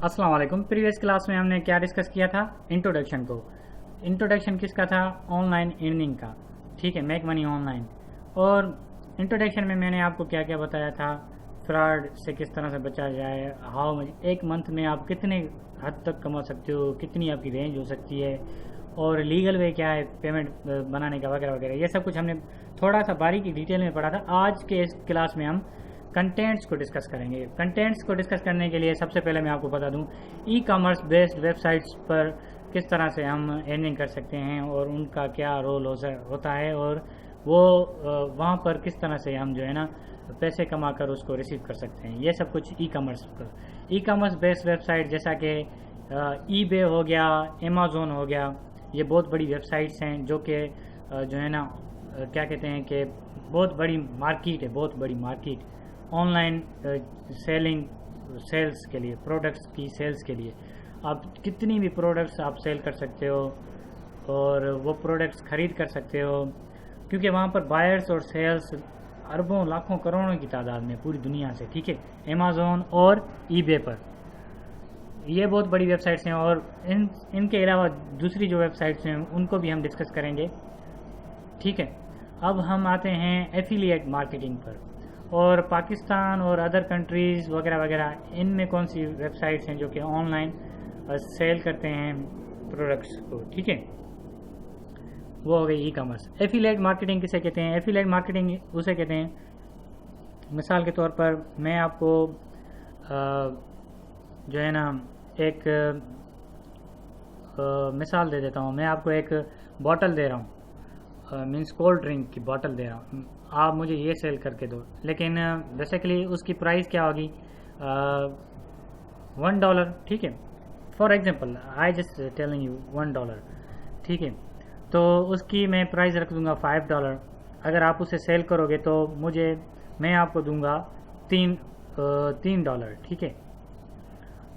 अस्सलाम वालेकुम। Previous class में हमने क्या डिस्कस किया था? इंट्रोडक्शन को। इंट्रोडक्शन किसका था? ऑनलाइन अर्निंग का। ठीक है, मेक मनी ऑनलाइन। और इंट्रोडक्शन में मैंने आपको क्या क्या बताया था, फ्रॉड से किस तरह से बचा जाए, हाउ एक मंथ में आप कितने हद तक कमा सकते हो, कितनी आपकी रेंज हो सकती है, और लीगल वे क्या है पेमेंट बनाने का, वगैरह वगैरह। ये सब कुछ हमने थोड़ा सा बारीकी डिटेल में पढ़ा था। आज के इस क्लास में हम कंटेंट्स को डिस्कस करेंगे। कंटेंट्स को डिस्कस करने के लिए सबसे पहले मैं आपको बता दूं, ई कॉमर्स बेस्ड वेबसाइट्स पर किस तरह से हम अर्निंग कर सकते हैं और उनका क्या रोल होता है, और वो वहाँ पर किस तरह से हम जो है ना पैसे कमाकर उसको रिसीव कर सकते हैं। ये सब कुछ ई कॉमर्स पर। ई कॉमर्स बेस्ड वेबसाइट जैसा कि ईबे हो गया, अमेज़न हो गया, ये बहुत बड़ी वेबसाइट्स हैं जो कि जो है ना क्या कहते हैं कि बहुत बड़ी मार्केट है, बहुत बड़ी मार्केट ऑनलाइन सेल्स के लिए, प्रोडक्ट्स की सेल्स के लिए। आप कितनी भी प्रोडक्ट्स आप सेल कर सकते हो और वो प्रोडक्ट्स खरीद कर सकते हो, क्योंकि वहाँ पर बायर्स और सेल्स अरबों लाखों करोड़ों की तादाद में पूरी दुनिया से। ठीक है, अमेज़न और ईबे पर ये बहुत बड़ी वेबसाइट्स हैं। और इनके अलावा दूसरी जो वेबसाइट्स हैं उनको भी हम डिस्कस करेंगे। ठीक है, अब हम आते हैं एफिलिएट मार्केटिंग पर, और पाकिस्तान और अदर कंट्रीज़ वगैरह वगैरह, इनमें कौन सी वेबसाइट्स हैं जो कि ऑनलाइन सेल करते हैं प्रोडक्ट्स को। ठीक है, वो हो गई ई कॉमर्स। एफिलिएट मार्केटिंग किसे कहते हैं? एफिलिएट मार्केटिंग उसे कहते हैं, मिसाल के तौर पर मैं आपको जो है ना एक मिसाल दे देता हूँ। मैं आपको एक बॉटल दे रहा हूँ, मीन्स कोल्ड ड्रिंक की बॉटल दे रहा हूँ, आप मुझे ये सेल करके दो। लेकिन बेसिकली उसकी प्राइस क्या होगी? $1। ठीक है, for example I just telling you $1। ठीक है, तो उसकी मैं प्राइस रख दूंगा $5। अगर आप उसे सेल करोगे तो मैं आपको दूंगा $3। ठीक है,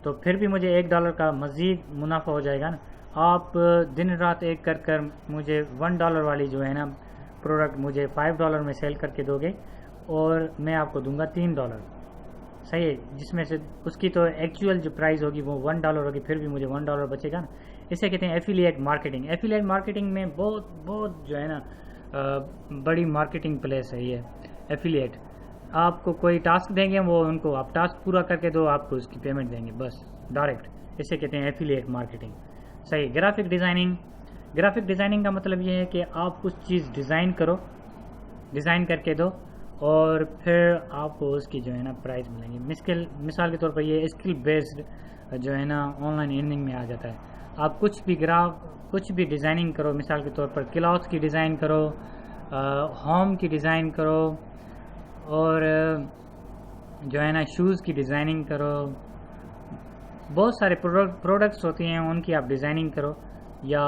तो फिर भी मुझे $1 का मज़ीद मुनाफा हो जाएगा ना। आप दिन रात एक कर कर मुझे $1 वाली जो है ना प्रोडक्ट मुझे $5 में सेल करके दोगे और मैं आपको दूंगा $3। सही है, जिसमें से उसकी तो एक्चुअल जो प्राइस होगी वो $1 होगी, फिर भी मुझे $1 बचेगा ना। इसे कहते हैं एफिलिएट मार्केटिंग। एफिलिएट मार्केटिंग में बहुत जो है ना बड़ी मार्केटिंग प्लेस है ये एफिलिएट। आपको कोई टास्क देंगे, वो उनको आप टास्क पूरा करके दो, आपको उसकी पेमेंट देंगे बस डायरेक्ट। इसे कहते हैं एफिलिएट मार्केटिंग। सही। Graphic designing. ग्राफिक डिज़ाइनिंग का मतलब ये है कि आप कुछ चीज़ डिज़ाइन करके दो और फिर आपको उसकी जो है ना प्राइस मिलेंगी। मिसाल के तौर पर ये स्किल बेस्ड जो है ना ऑनलाइन अर्निंग में आ जाता है। आप कुछ भी डिज़ाइनिंग करो, मिसाल के तौर पर क्लॉथ की डिज़ाइन करो, होम की डिज़ाइन करो, और जो है ना शूज़ की डिज़ाइनिंग करो। बहुत सारे प्रोडक्ट्स होती हैं, उनकी आप डिज़ाइनिंग करो, या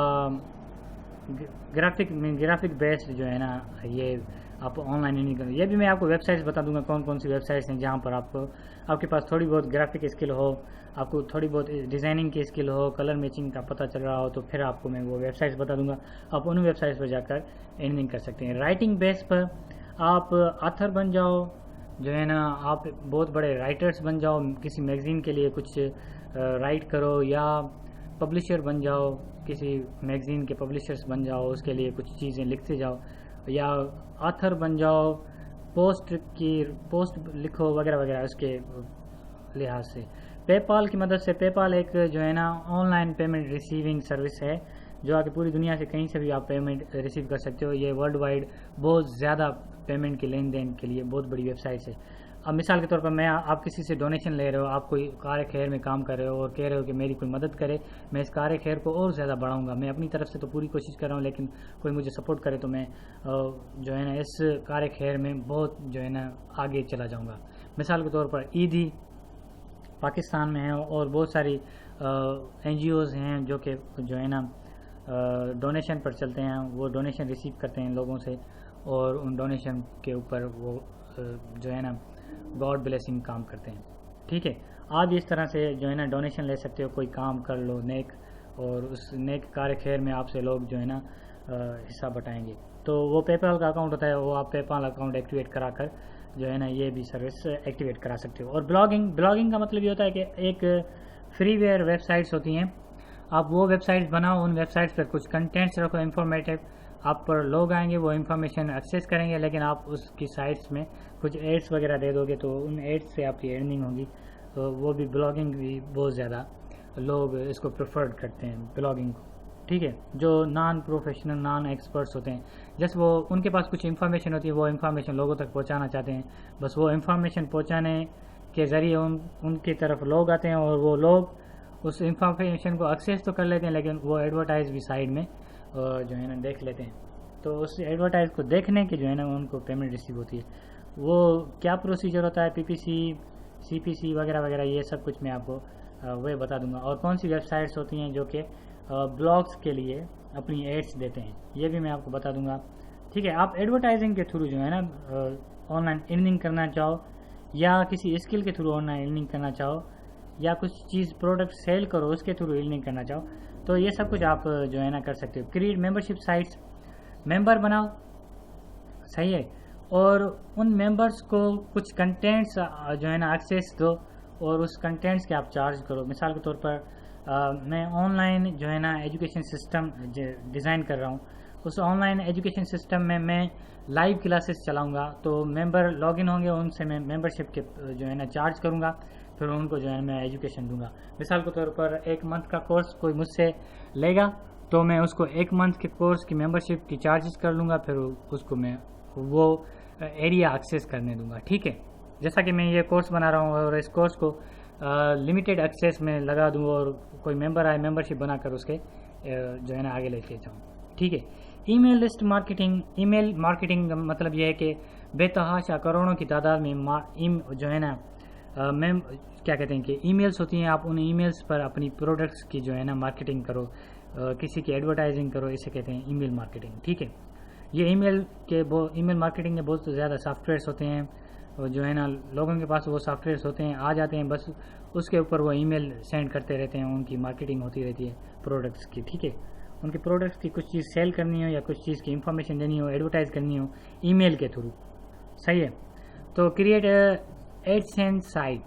ग्राफिक बेस्ड जो है ना ये आप ऑनलाइन अर्निंग करो। ये भी मैं आपको वेबसाइट्स बता दूंगा कौन कौन सी वेबसाइट्स हैं जहाँ पर आपके पास थोड़ी बहुत ग्राफिक स्किल हो, आपको थोड़ी बहुत डिज़ाइनिंग की स्किल हो, कलर मैचिंग का पता चल रहा हो, तो फिर आपको मैं वो वेबसाइट्स बता दूंगा। आप उन वेबसाइट्स पर जाकर अर्निंग कर सकते हैं। राइटिंग बेस पर आप ऑथर बन जाओ, जो है ना आप बहुत बड़े राइटर्स बन जाओ, किसी मैगज़ीन के लिए कुछ राइट करो, या पब्लिशर बन जाओ, किसी मैगज़ीन के पब्लिशर्स बन जाओ, उसके लिए कुछ चीज़ें लिखते जाओ, या ऑथर बन जाओ, पोस्ट लिखो, वगैरह वगैरह। उसके लिहाज से पेपाल की मदद से, पेपाल एक जो है ना ऑनलाइन पेमेंट रिसीविंग सर्विस है जो आके पूरी दुनिया से कहीं से भी आप पेमेंट रिसीव कर सकते हो। ये वर्ल्ड वाइड बहुत ज़्यादा पेमेंट के लेन देन के लिए बहुत बड़ी वेबसाइट है। अब मिसाल के तौर पर आप किसी से डोनेशन ले रहे हो, आप कोई कार खैर में काम कर रहे हो और कह रहे हो कि मेरी कोई मदद करे, मैं इस कार खैर को और ज़्यादा बढ़ाऊंगा। मैं अपनी तरफ से तो पूरी कोशिश कर रहा हूँ, लेकिन कोई मुझे सपोर्ट करे तो मैं जो है ना इस कार खैर में बहुत जो है ना आगे चला जाऊँगा। मिसाल के तौर पर ईदी पाकिस्तान में है, और बहुत सारी NGOs हैं जो कि जो है ना डोनेशन पर चलते हैं। वो डोनेशन रिसीव करते हैं लोगों से, और उन डोनेशन के ऊपर वो जो है ना गॉड ब्लेसिंग काम करते हैं। ठीक है, आप इस तरह से जो है ना डोनेशन ले सकते हो, कोई काम कर लो नेक, और उस नेक कार्य खैर में आपसे लोग जो है ना हिस्सा बटाएंगे। तो वो पेपाल का अकाउंट होता है, वो आप पेपाल अकाउंट एक्टिवेट कराकर जो है ना ये भी सर्विस एक्टिवेट करा सकते हो। और ब्लॉगिंग का मतलब ये होता है कि एक फ्रीवेयर वेबसाइट्स होती हैं, आप वो वेबसाइट्स बनाओ, उन वेबसाइट्स पर कुछ कंटेंट्स रखो इन्फॉर्मेटिव, आप पर लोग आएंगे वो इन्फॉर्मेशन एक्सेस करेंगे, लेकिन आप उसकी साइट्स में कुछ एड्स वगैरह दे दोगे तो उन एड्स से आपकी अर्निंग होगी। तो वो भी ब्लॉगिंग भी बहुत ज़्यादा लोग इसको प्रेफर्ड करते हैं ब्लॉगिंग को, ठीक है। जो नॉन प्रोफेशनल नॉन एक्सपर्ट्स होते हैं, जस्ट वो उनके पास कुछ इन्फॉर्मेशन होती है, वो इन्फॉर्मेशन लोगों तक पहुंचाना चाहते हैं, बस वो इन्फॉर्मेशन पहुंचाने के ज़रिए उनकी तरफ लोग आते हैं और वो लोग उस इंफॉर्मेशन को एक्सेस तो कर लेते हैं, लेकिन वो एडवर्टाइज भी साइड में जो है ना देख लेते हैं। तो उस एडवर्टाइज को देखने की जो है ना उनको पेमेंट रिसीव होती है। वो क्या प्रोसीजर होता है, पीपीसी सीपीसी वगैरह वगैरह, ये सब कुछ मैं आपको वह बता दूंगा। और कौन सी वेबसाइट्स होती हैं जो कि ब्लॉग्स के लिए अपनी एड्स देते हैं, ये भी मैं आपको बता दूंगा, ठीक है। आप एडवर्टाइजिंग के थ्रू जो है ना ऑनलाइन अर्निंग करना चाहो, या किसी स्किल के थ्रू ऑनलाइन अर्निंग करना चाहो, या कुछ चीज़ प्रोडक्ट सेल करो उसके थ्रू अर्निंग करना चाहो, तो ये सब कुछ आप जो है ना कर सकते हो। क्रिएट मेंबरशिप साइट्स, मेंबर बनाओ, सही है, और उन मेंबर्स को कुछ कंटेंट्स जो है ना एक्सेस दो और उस कंटेंट्स के आप चार्ज करो। मिसाल के तौर पर मैं ऑनलाइन जो है ना एजुकेशन सिस्टम डिज़ाइन कर रहा हूँ, उस ऑनलाइन एजुकेशन सिस्टम में मैं लाइव क्लासेस चलाऊंगा, तो मेंबर लॉगिन होंगे, उनसे मैं मेंबरशिप के जो है ना चार्ज करूंगा, फिर उनको जो है मैं एजुकेशन दूंगा। मिसाल के तौर पर 1 मंथ का कोर्स कोई मुझसे लेगा तो मैं उसको 1 मंथ के कोर्स की मेंबरशिप की चार्जेस कर लूँगा, फिर उसको मैं वो एरिया एक्सेस करने दूंगा, ठीक है। जैसा कि मैं ये कोर्स बना रहा हूँ और इस कोर्स को लिमिटेड एक्सेस में लगा दूँ और कोई मेंबर आए मेंबरशिप बनाकर उसके जो है ना आगे लेके जाऊँ, ठीक है। Email list marketing, email marketing मतलब यह है कि बेतहाशा करोड़ों की तादाद में जो है ना क्या कहते हैं कि ईमेल्स होती हैं, आप उन ईमेल्स पर अपनी प्रोडक्ट्स की जो है ना मार्केटिंग करो, किसी की एडवर्टाइजिंग करो, इसे कहते हैं ईमेल मार्केटिंग, ठीक है। ये ईमेल मार्केटिंग के बहुत ज़्यादा सॉफ्टवेयर्स होते हैं, जो है ना लोगों के पास वो सॉफ्टवेयर्स होते हैं, आ जाते हैं, बस उसके ऊपर वो ईमेल सेंड करते रहते हैं, उनकी मार्केटिंग होती रहती है प्रोडक्ट्स की, ठीक है। उनके प्रोडक्ट्स की कुछ चीज़ सेल करनी हो या कुछ चीज़ की इंफॉर्मेशन देनी हो, एडवर्टाइज करनी हो ईमेल के थ्रू, सही है। तो create AdSense site,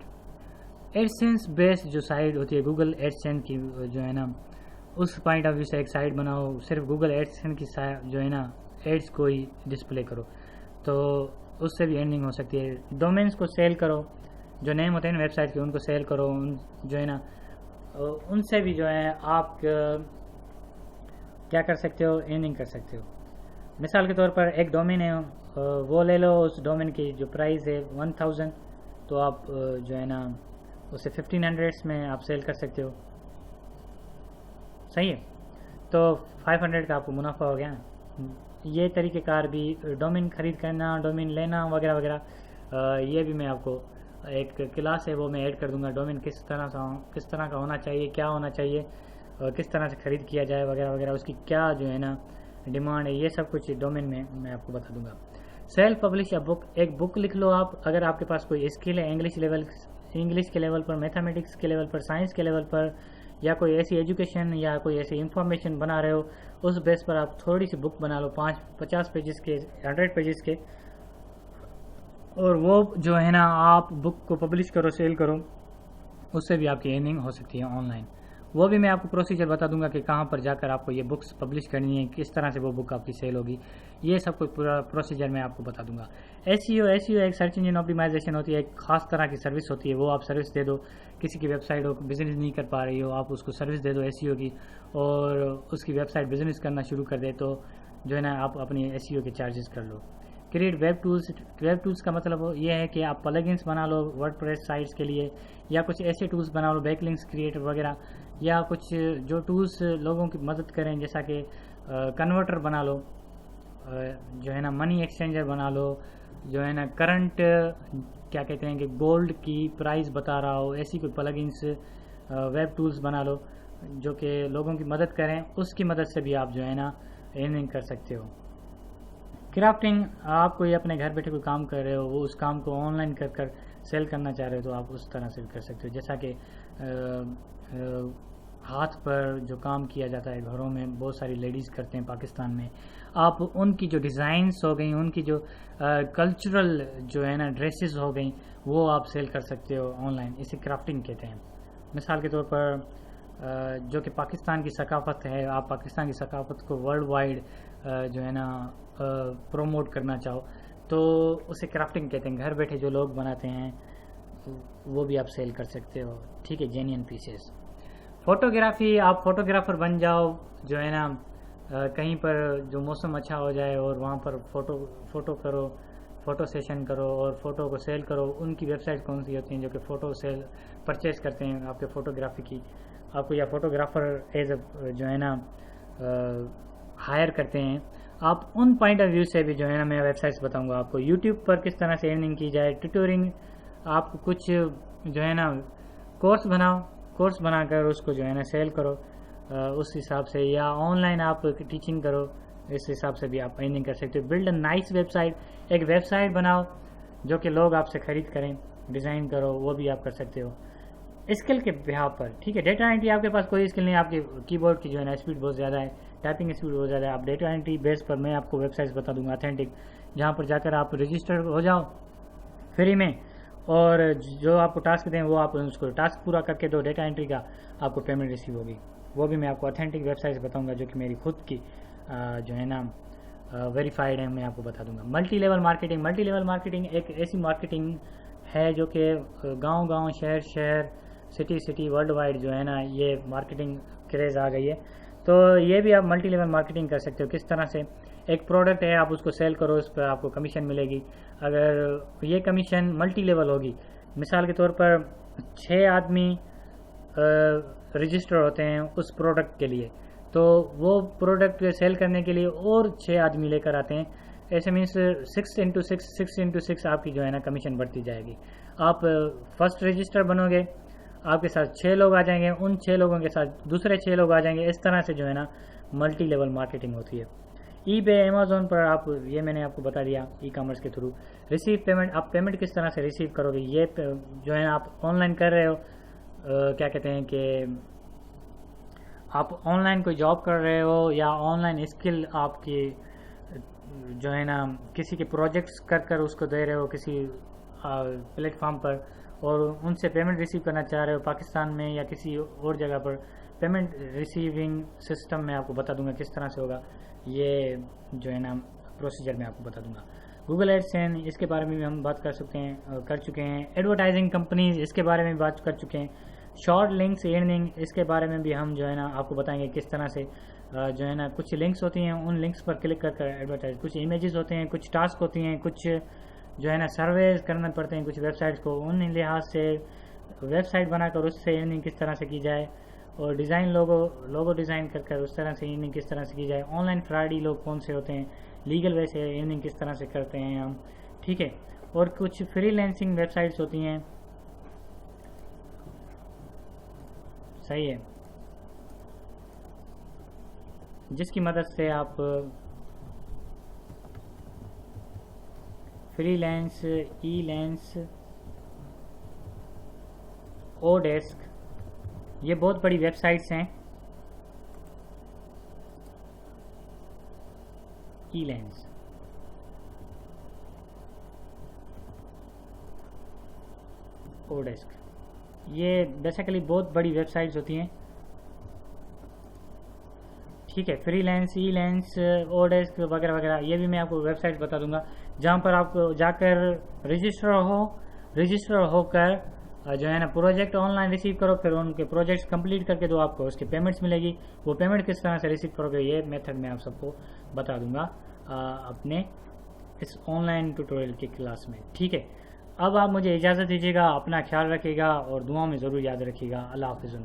AdSense based जो साइट होती है गूगल एडसेंस की जो है ना, उस पॉइंट ऑफ व्यू से एक साइट बनाओ, सिर्फ गूगल एडसेंस की जो है ना एड्स को ही डिस्प्ले करो, तो उससे भी अर्निंग हो सकती है। डोमेन्स को सेल करो, जो नेम होते हैं वेबसाइट के उनको सेल करो, जो है ना उनसे भी जो है आप क्या कर सकते हो, अर्निंग कर सकते हो। मिसाल के तौर पर एक डोमेन है, वो ले लो, उस डोमेन की जो प्राइस है 1000, तो आप जो है ना उसे 1500 में आप सेल कर सकते हो, सही है। तो 500 का आपको मुनाफा हो गया। ये तरीक़ेकार भी डोमेन खरीद करना, डोमेन लेना वगैरह वगैरह, ये भी मैं आपको एक क्लास है वो मैं ऐड कर दूंगा। डोमेन किस तरह का होना चाहिए, क्या होना चाहिए, किस तरह से खरीद किया जाए वगैरह वगैरह, उसकी क्या जो है ना डिमांड है, ये सब कुछ डोमेन में मैं आपको बता दूंगा। सेल्फ पब्लिश अ बुक, एक बुक लिख लो आप, अगर आपके पास कोई स्किल है इंग्लिश के लेवल पर, मैथमेटिक्स के लेवल पर, साइंस के लेवल पर, या कोई ऐसी एजुकेशन या कोई ऐसी इंफॉर्मेशन बना रहे हो, उस बेस पर आप थोड़ी सी बुक बना लो, 50 पेजेस के, 100 पेजेस के, और वो जो है ना आप बुक को पब्लिश करो, सेल करो, उससे भी आपकी अर्निंग हो सकती है ऑनलाइन। वो भी मैं आपको प्रोसीजर बता दूंगा कि कहाँ पर जाकर आपको ये बुक्स पब्लिश करनी है, किस तरह से वो बुक आपकी सेल होगी, ये सब कुछ पूरा प्रोसीजर मैं आपको बता दूंगा। एसईओ एक सर्च इंजन ऑप्टिमाइजेशन होती है, एक खास तरह की सर्विस होती है, वो आप सर्विस दे दो, किसी की वेबसाइट हो, बिजनेस नहीं कर पा रही हो, आप उसको सर्विस दे दो एसईओ की, और उसकी वेबसाइट बिजनेस करना शुरू कर दे, तो जो है ना आप अपनी एसईओ के चार्जेस कर लो। क्रिएट वेब टूल्स का मतलब ये है कि आप प्लगइन्स बना लो वर्डप्रेस साइट्स के लिए, या कुछ ऐसे टूल्स बना लो, बैकलिंक्स क्रिएटर वगैरह, या कुछ जो टूल्स लोगों की मदद करें, जैसा कि कन्वर्टर बना लो, जो है ना मनी एक्सचेंजर बना लो, जो है ना करंट क्या कहते हैं कि गोल्ड की प्राइस बता रहा हो, ऐसी कोई प्लगइन्स वेब टूल्स बना लो जो कि लोगों की मदद करें, उसकी मदद से भी आप जो है ना अर्निंग कर सकते हो। क्राफ्टिंग, आप कोई अपने घर बैठे कोई काम कर रहे हो, वो उस काम को ऑनलाइन कर सेल करना चाह रहे हो, तो आप उस तरह से भी कर सकते हो। जैसा कि हाथ पर जो काम किया जाता है घरों में, बहुत सारी लेडीज़ करते हैं पाकिस्तान में, आप उनकी जो डिज़ाइंस हो गई, उनकी जो कल्चरल जो है ना ड्रेसेस हो गई, वो आप सेल कर सकते हो ऑनलाइन, इसे क्राफ्टिंग कहते हैं। मिसाल के तौर पर जो कि पाकिस्तान की सकाफ़त है, आप पाकिस्तान की सकाफ़त को वर्ल्ड वाइड जो है ना प्रमोट करना चाहो तो उसे क्राफ्टिंग कहते हैं। घर बैठे जो लोग बनाते हैं वो भी आप सेल कर सकते हो, ठीक है, जेन्युइन पीसेस। फोटोग्राफी, आप फोटोग्राफर बन जाओ, जो है ना कहीं पर जो मौसम अच्छा हो जाए और वहाँ पर फ़ोटो करो, फ़ोटो सेशन करो और फ़ोटो को सेल करो। उनकी वेबसाइट कौन सी होती हैं जो कि फ़ोटो सेल परचेज करते हैं आपके फ़ोटोग्राफी की, आपको या फोटोग्राफर एज जो है ना हायर करते हैं। आप उन पॉइंट ऑफ व्यू से भी जो है ना मैं वेबसाइट्स बताऊंगा आपको। यूट्यूब पर किस तरह से अर्निंग की जाए, ट्यूटोरिंग, आप कुछ जो है ना कोर्स बनाओ, कोर्स बनाकर उसको जो है ना सेल करो उस हिसाब से, या ऑनलाइन आप टीचिंग करो, इस हिसाब से भी आप अर्निंग कर सकते हो। बिल्ड अ नाइस वेबसाइट, एक वेबसाइट बनाओ जो कि लोग आपसे खरीद करें, डिज़ाइन करो, वो भी आप कर सकते हो स्किल के बिहाव पर, ठीक है। डेटा एंट्री, आपके पास कोई स्किल नहीं, आपके कीबोर्ड की जो है ना स्पीड बहुत ज़्यादा है, टाइपिंग स्पीड बहुत ज़्यादा है, आप डेटा एंट्री बेस पर मैं आपको वेबसाइट्स बता दूंगा ऑथेंटिक, जहाँ पर जाकर आप रजिस्टर हो जाओ फ्री में, और जो आपको टास्क दें वो आप उसको टास्क पूरा करके दो, डेटा एंट्री का आपको पेमेंट रिसीव होगी। वो भी मैं आपको ऑथेंटिक वेबसाइट्स बताऊंगा जो कि मेरी खुद की जो है ना वेरीफाइड है, मैं आपको बता दूंगा। Multi level marketing, multi level marketing एक ऐसी मार्केटिंग है जो कि गांव-गांव, शहर-शहर, सिटी वर्ल्ड वाइड जो है ना ये मार्केटिंग क्रेज आ गई है। तो ये भी आप मल्टी लेवल मार्केटिंग कर सकते हो। किस तरह से, एक प्रोडक्ट है, आप उसको सेल करो, उस पर आपको कमीशन मिलेगी। अगर ये कमीशन मल्टी लेवल होगी, मिसाल के तौर पर 6 आदमी रजिस्टर होते हैं उस प्रोडक्ट के लिए, तो वो प्रोडक्ट सेल करने के लिए और 6 आदमी लेकर आते हैं, ऐसे मीन्स 6 इंटू 6 आपकी जो है ना कमीशन बढ़ती जाएगी। आप फर्स्ट रजिस्टर बनोगे, आपके साथ 6 लोग आ जाएंगे, उन 6 लोगों के साथ दूसरे 6 लोग आ जाएंगे, इस तरह से जो है ना मल्टी लेवल मार्केटिंग होती है। eBay, अमेजोन पर आप, ये मैंने आपको बता दिया, ई कॉमर्स के थ्रू रिसीव पेमेंट, आप पेमेंट किस तरह से रिसीव करोगे, ये जो है ना आप ऑनलाइन कर रहे हो, क्या कहते हैं कि आप ऑनलाइन कोई जॉब कर रहे हो या ऑनलाइन स्किल आपकी जो है ना किसी के प्रोजेक्ट्स कर उसको दे रहे हो किसी प्लेटफॉर्म पर, और उनसे पेमेंट रिसीव करना चाह रहे हो पाकिस्तान में या किसी और जगह पर, पेमेंट रिसीविंग सिस्टम मैं आपको बता दूंगा किस तरह से होगा, ये जो है ना प्रोसीजर मैं आपको बता दूंगा। गूगल एडसेंस, इसके बारे में भी हम बात कर चुके हैं। एडवर्टाइजिंग कंपनीज, इसके बारे में बात कर चुके हैं। शॉर्ट लिंक्स अर्निंग, इसके बारे में भी हम जो है ना आपको बताएंगे किस तरह से जो है ना कुछ लिंक्स होती हैं, उन लिंक्स पर क्लिक कर एडवर्टाइज, कुछ इमेजेस होते हैं, कुछ टास्क होती हैं, कुछ जो है ना सर्वेज करने पड़ते हैं कुछ वेबसाइट्स को, उन लिहाज से वेबसाइट बनाकर उससे अर्निंग किस तरह से की जाए, और डिज़ाइन लोगो डिज़ाइन कर उस तरह से अर्निंग किस तरह से की जाए। ऑनलाइन फ्रॉडी लोग कौन से होते हैं, लीगल वे से अर्निंग किस तरह से करते हैं हम, ठीक है। और कुछ फ्रीलांसिंग वेबसाइट्स होती हैं, सही है, जिसकी मदद से आप फ्रीलांस, ई-लेंस, ओडेस्क, ये बहुत बड़ी वेबसाइट्स हैं। ई-लेंस, ओडेस्क, ये बेसिकली बहुत बड़ी वेबसाइट्स होती हैं, ठीक है। फ्रीलांस, ई-लेंस, ओडेस्क वगैरह वगैरह, ये भी मैं आपको वेबसाइट बता दूंगा जहां पर आपको जाकर रजिस्टर होकर जो है ना प्रोजेक्ट ऑनलाइन रिसीव करो, फिर उनके प्रोजेक्ट्स कंप्लीट करके दो, आपको उसकी पेमेंट्स मिलेगी। वो पेमेंट किस तरह से रिसीव करोगे, ये मेथड मैं आप सबको बता दूंगा अपने इस ऑनलाइन ट्यूटोरियल की क्लास में, ठीक है। अब आप मुझे इजाज़त दीजिएगा, अपना ख्याल रखिएगा और दुआ में ज़रूर याद रखिएगा। अल्लाह हाफ़िज़।